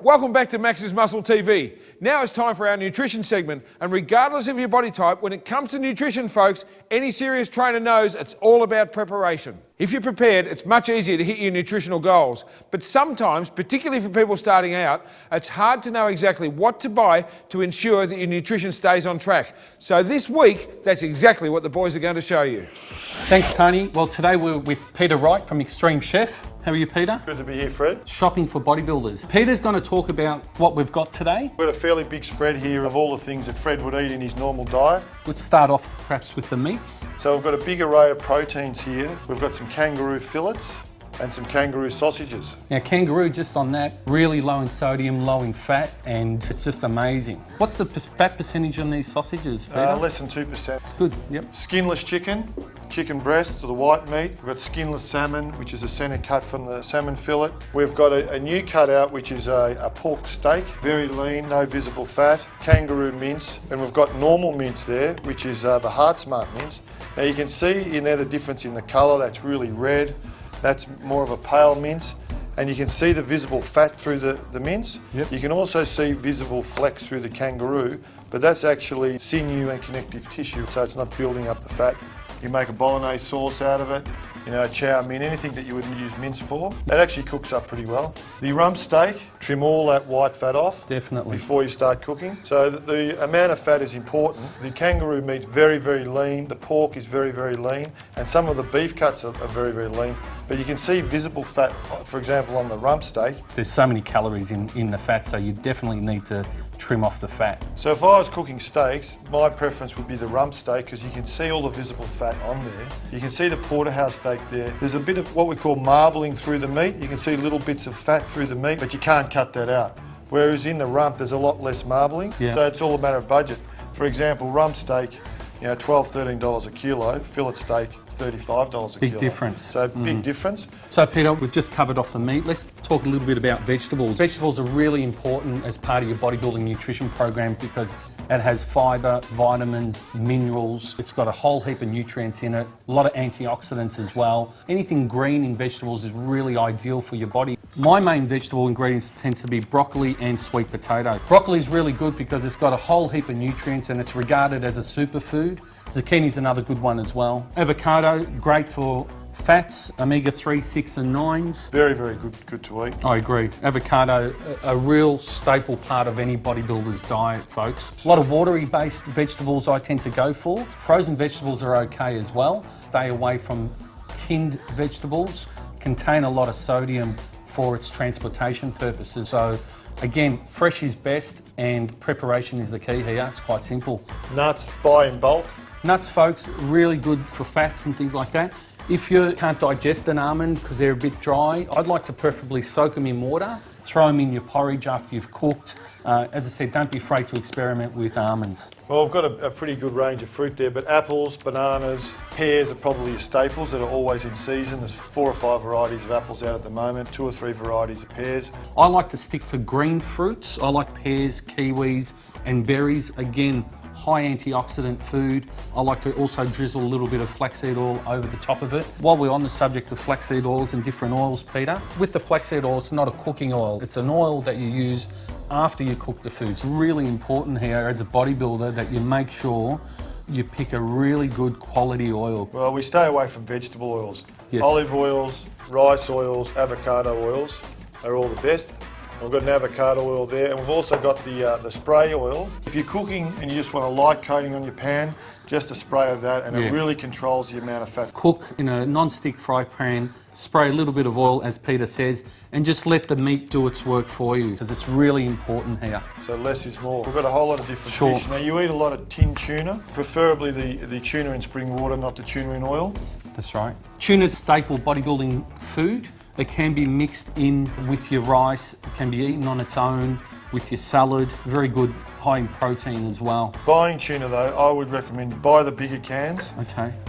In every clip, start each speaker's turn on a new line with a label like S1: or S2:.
S1: Welcome back to Max's Muscle TV. Now it's time for our nutrition segment, and regardless of your body type, when it comes to nutrition, folks, any serious trainer knows it's all about preparation. If you're prepared, it's much easier to hit your nutritional goals. But sometimes, particularly for people starting out, it's hard to know exactly what to buy to ensure that your nutrition stays on track. So this week, that's exactly what the boys are going to show you.
S2: Thanks, Tony. Well, today we're with Peter Wright from Extreme Chef. How are you, Peter?
S3: Good to be here, Fred.
S2: Shopping for bodybuilders. Peter's going to talk about what we've got today.
S3: We've got a fairly big spread here of all the things that Fred would eat in his normal diet.
S2: Let's start off perhaps with the meats.
S3: So we've got a big array of proteins here. We've got some kangaroo fillets and some kangaroo sausages.
S2: Now, kangaroo, just on that, really low in sodium, low in fat, and it's just amazing. What's the fat percentage on these sausages, Peter?
S3: Less than 2%.
S2: It's good, yep.
S3: Skinless chicken, chicken breast, or the white meat. We've got skinless salmon, which is a centre cut from the salmon fillet. We've got a new cutout, which is a pork steak, very lean, no visible fat, kangaroo mince, and we've got normal mince there, which is the Heart Smart mince. Now you can see in there the difference in the colour. That's really red. That's more of a pale mince, and you can see the visible fat through the mince. Yep. You can also see visible flecks through the kangaroo, but that's actually sinew and connective tissue, so it's not building up the fat. You make a bolognese sauce out of it, chow mein, anything that you would use mince for. That actually cooks up pretty well. The rump steak, trim all that white fat off.
S2: Definitely.
S3: Before you start cooking. So the amount of fat is important. The kangaroo meat's very, very lean. The pork is very, very lean. And some of the beef cuts are very, very lean. But you can see visible fat, for example, on the rump steak.
S2: There's so many calories in the fat, so you definitely need to trim off the fat.
S3: So if I was cooking steaks, my preference would be the rump steak because you can see all the visible fat on there. You can see the porterhouse steak there. There's a bit of what we call marbling through the meat. You can see little bits of fat through the meat, but you can't cut that out. Whereas in the rump, there's a lot less marbling. Yeah. So it's all a matter of budget. For example, rump steak, $12, $13 a kilo. Fillet steak, $35 a kilo.
S2: Big difference.
S3: So big difference.
S2: So Peter, we've just covered off the meat. Let's talk a little bit about vegetables. Vegetables are really important as part of your bodybuilding nutrition program because it has fibre, vitamins, minerals. It's got a whole heap of nutrients in it, a lot of antioxidants as well. Anything green in vegetables is really ideal for your body. My main vegetable ingredients tends to be broccoli and sweet potato. Broccoli is really good because it's got a whole heap of nutrients and it's regarded as a superfood. Zucchini is another good one as well. Avocado, great for fats, omega-3, 6 and 9s.
S3: Very, very good to eat.
S2: I agree. Avocado, a real staple part of any bodybuilder's diet, folks. A lot of watery based vegetables I tend to go for. Frozen vegetables are okay as well. Stay away from tinned vegetables. Contain a lot of sodium for its transportation purposes. So again, fresh is best and preparation is the key here. It's quite simple.
S3: Nuts, buy in bulk.
S2: Nuts, folks, really good for fats and things like that. If you can't digest an almond because they're a bit dry, I'd like to preferably soak them in water, throw them in your porridge after you've cooked. As I said, don't be afraid to experiment with almonds.
S3: Well, we've got a pretty good range of fruit there, but apples, bananas, pears are probably your staples that are always in season. There's 4 or 5 varieties of apples out at the moment, 2 or 3 varieties of pears.
S2: I like to stick to green fruits. I like pears, kiwis and berries. Again, high antioxidant food. I like to also drizzle a little bit of flaxseed oil over the top of it. While we're on the subject of flaxseed oils and different oils, Peter, with the flaxseed oil, it's not a cooking oil. It's an oil that you use after you cook the food. It's really important here as a bodybuilder that you make sure you pick a really good quality oil. Well,
S3: we stay away from vegetable oils.
S2: Yes.
S3: Olive oils, rice oils, avocado oils are all the best. We've got an avocado oil there, and we've also got the spray oil. If you're cooking and you just want a light coating on your pan, just a spray of that, and it really controls the amount of fat.
S2: Cook in a non-stick fry pan, spray a little bit of oil, as Peter says, and just let the meat do its work for you, because it's really important here.
S3: So less is more. We've got a whole lot of different fish. Now, you eat a lot of tinned tuna, preferably the tuna in spring water, not the tuna in oil.
S2: That's right. Tuna's staple bodybuilding food. It can be mixed in with your rice, it can be eaten on its own, with your salad. Very good, high in protein as well.
S3: Buying tuna though, I would recommend buy the bigger cans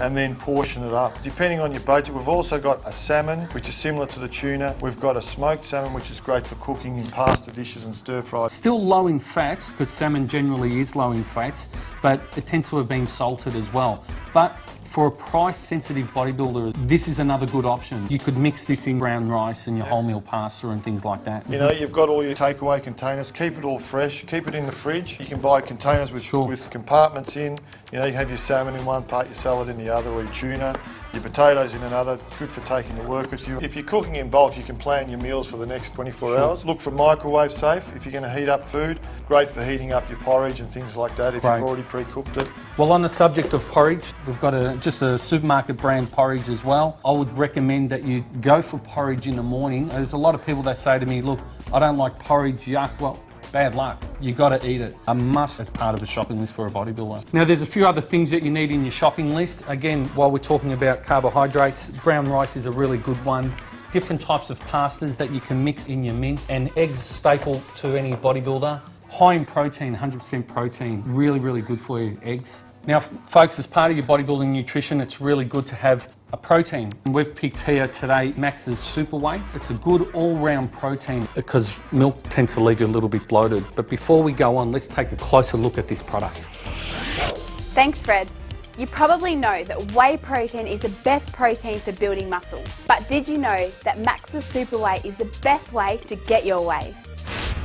S3: and then portion it up. Depending on your budget, we've also got a salmon, which is similar to the tuna. We've got a smoked salmon, which is great for cooking in pasta dishes and stir fries.
S2: Still low in fats, because salmon generally is low in fats, but it tends to have been salted as well. But For a price-sensitive bodybuilder, this is another good option. You could mix this in brown rice and your wholemeal pasta and things like that.
S3: You know, you've got all your takeaway containers. Keep it all fresh. Keep it in the fridge. You can buy containers with compartments in. You know, you have your salmon in one part, your salad in the other, or your tuna, your potatoes in another. Good for taking to work with you. If you're cooking in bulk, you can plan your meals for the next 24 hours. Look for microwave safe if you're going to heat up food. Great for heating up your porridge and things like that if you've already pre-cooked it.
S2: Well, on the subject of porridge, we've got just a supermarket brand porridge as well. I would recommend that you go for porridge in the morning. There's a lot of people that say to me, look, I don't like porridge, yuck. Well, bad luck. You got to eat it. A must as part of a shopping list for a bodybuilder. Now, there's a few other things that you need in your shopping list. Again, while we're talking about carbohydrates, brown rice is a really good one. Different types of pastas that you can mix in your mince, and eggs staple to any bodybuilder. High in protein, 100% protein. Really, really good for you, eggs. Now, folks, as part of your bodybuilding nutrition, it's really good to have a protein. And we've picked here today Max's Super Whey. It's a good all-round protein because milk tends to leave you a little bit bloated. But before we go on, let's take a closer look at this product.
S4: Thanks, Fred. You probably know that whey protein is the best protein for building muscle. But did you know that Max's Super Whey is the best way to get your whey?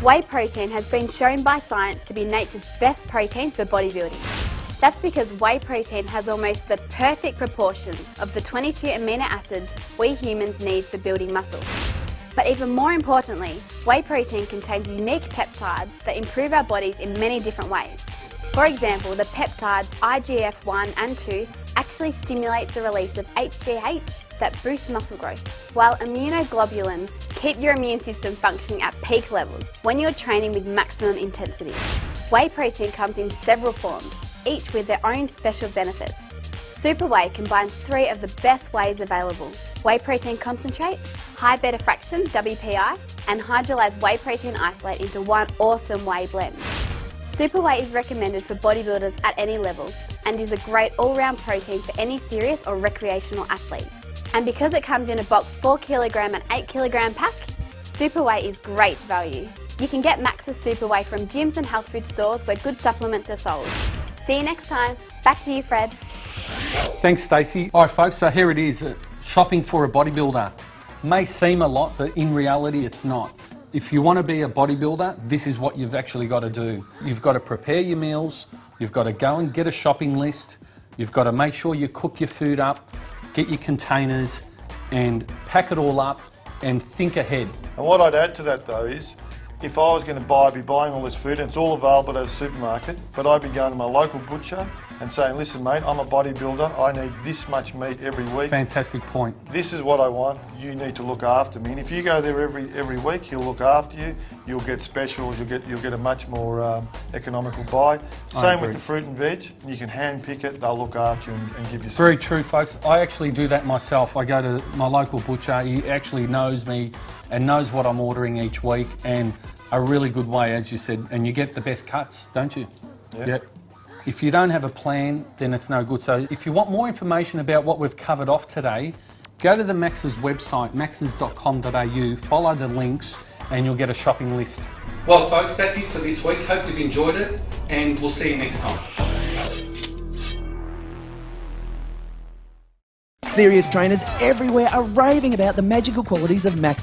S4: Whey protein has been shown by science to be nature's best protein for bodybuilding. That's because whey protein has almost the perfect proportion of the 22 amino acids we humans need for building muscle. But even more importantly, whey protein contains unique peptides that improve our bodies in many different ways. For example, the peptides IGF-1 and 2 actually stimulate the release of HGH that boosts muscle growth, while immunoglobulins keep your immune system functioning at peak levels when you're training with maximum intensity. Whey protein comes in several forms, each with their own special benefits. Super Whey combines 3 of the best wheys available: whey protein concentrate, high beta fraction WPI, and hydrolyzed whey protein isolate into one awesome whey blend. Super Whey is recommended for bodybuilders at any level and is a great all-round protein for any serious or recreational athlete. And because it comes in a bulk 4kg and 8kg pack, Super Whey is great value. You can get Max's Super Whey from gyms and health food stores where good supplements are sold. See you next time. Back to you, Fred.
S2: Thanks, Stacey. All right, folks, so here it is. Shopping for a bodybuilder. May seem a lot, but in reality, it's not. If you want to be a bodybuilder, this is what you've actually got to do. You've got to prepare your meals. You've got to go and get a shopping list. You've got to make sure you cook your food up, get your containers, and pack it all up and think ahead.
S3: And what I'd add to that, though, is if I was going to be buying all this food, and it's all available at a supermarket, but I'd be going to my local butcher and saying, listen, mate, I'm a bodybuilder. I need this much meat every week.
S2: Fantastic point.
S3: This is what I want. You need to look after me. And if you go there every week, he'll look after you. You'll get specials. You'll get a much more economical buy. Same with the fruit and veg. You can hand pick it. They'll look after you and give you some.
S2: Very true, folks. I actually do that myself. I go to my local butcher. He actually knows me and knows what I'm ordering each week, and a really good way, as you said, and you get the best cuts, don't you? Yep. If you don't have a plan, then it's no good. So if you want more information about what we've covered off today, go to the Max's website, max's.com.au, follow the links, and you'll get a shopping list. Well, folks, that's it for this week. Hope you've enjoyed it, and we'll see you next time.
S5: Serious trainers everywhere are raving about the magical qualities of Max